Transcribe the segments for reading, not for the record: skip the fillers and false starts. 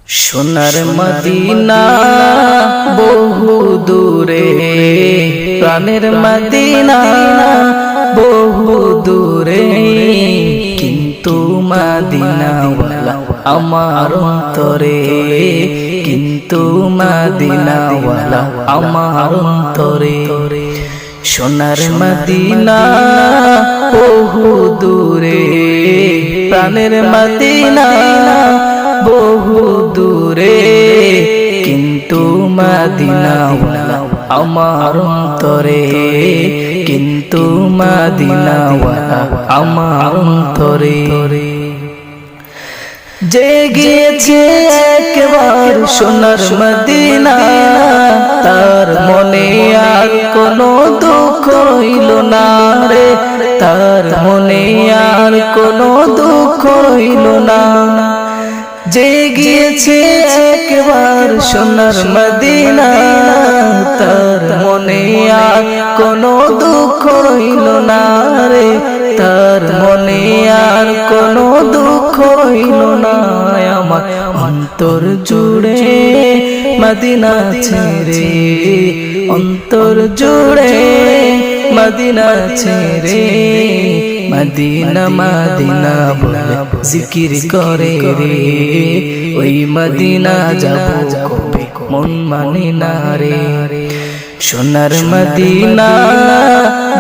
সোনার মদিনা বহু দূরে, প্রাণের মদিনা বহু দূরে, কিন্তু মদিনাওয়ালা আমার অন্তরে, কিন্তু মদিনাওয়ালা আমার অন্তরে। সোনার মদিনা বহু দূরে, প্রাণের মদিনা বহু দূরে, কিন্তু মদিনাওয়ালা আমার অন্তরে, কিন্তু মদিনাওয়ালা আমার অন্তরে। যে গিয়েছে একবার সোনার মদিনা, তার মনে আর কোনো দুঃখ হইল না রে, তার মনে আর কোনো দুঃখ হইল না। যে গিয়েছে একবার সোনার মদিনা, তার মনে আর কোনো দুঃখ হইল না রে, তার মনে আর কোনো দুঃখ হইল না। আমার অন্তর জুড়ে মদিনা ছেড়ে, অন্তর জুড়ে মদিনা ছেড়ে, মদিনা মদিনা বলে জিকির করে রে, ওই মদিনা যাব কবে মন মানে না রে। সোনার মদিনা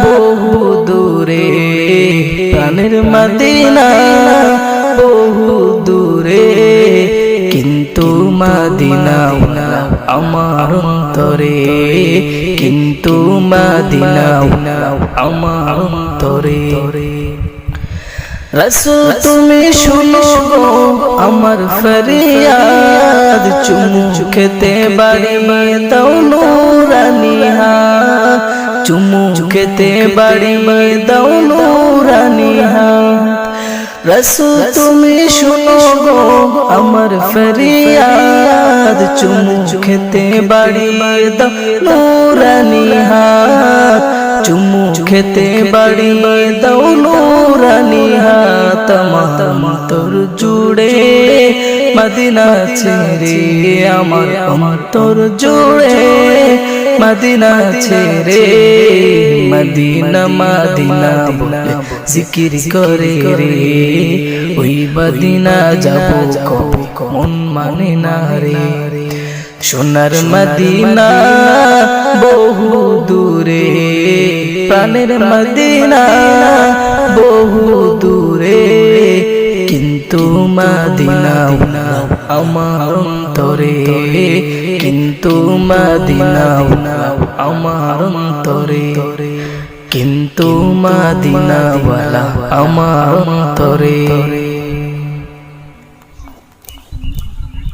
বহু দূরে, প্রাণের মদিনা বহু দূরে, কিন্তু মদিনাওয়ালা আমার অন্তরে, কিন্তু মদিনাওয়ালা আমার অন্তরে। রাসূল তুমি শুনো গো আমার ফরিয়াদ, চুমু খেতে বাড়িয়ে দাও নূরানী হাত, চুমু খেতে বাড়িয়ে দাও নূরানী হাত। রাসূল তুমি শুনো গো আমার ফরিয়াদ, চুমু খেতে বাড়িয়ে দাও নূরানী হাত, চুমু খেতে বাড়িয়ে দাও নূরানী হাত। আমার অন্তর জুড়ে মদিনা ছেড়ে, আমার অন্তর জুড়ে মদিনা ছেড়ে, মদিনা মদিনা বলে জিকির করে রে, ওই মদিনা যাব কবে মন মানে না রে। সোনার মদিনা বহু দূরে, প্রাণের মদিনা বহু দূরে, কিন্তু মদিনাওয়ালা আমার অন্তরে, কিন্তু মদিনাওয়ালা আমার অন্তরে, কিন্তু মদিনাওয়ালা আমার অন্তরে।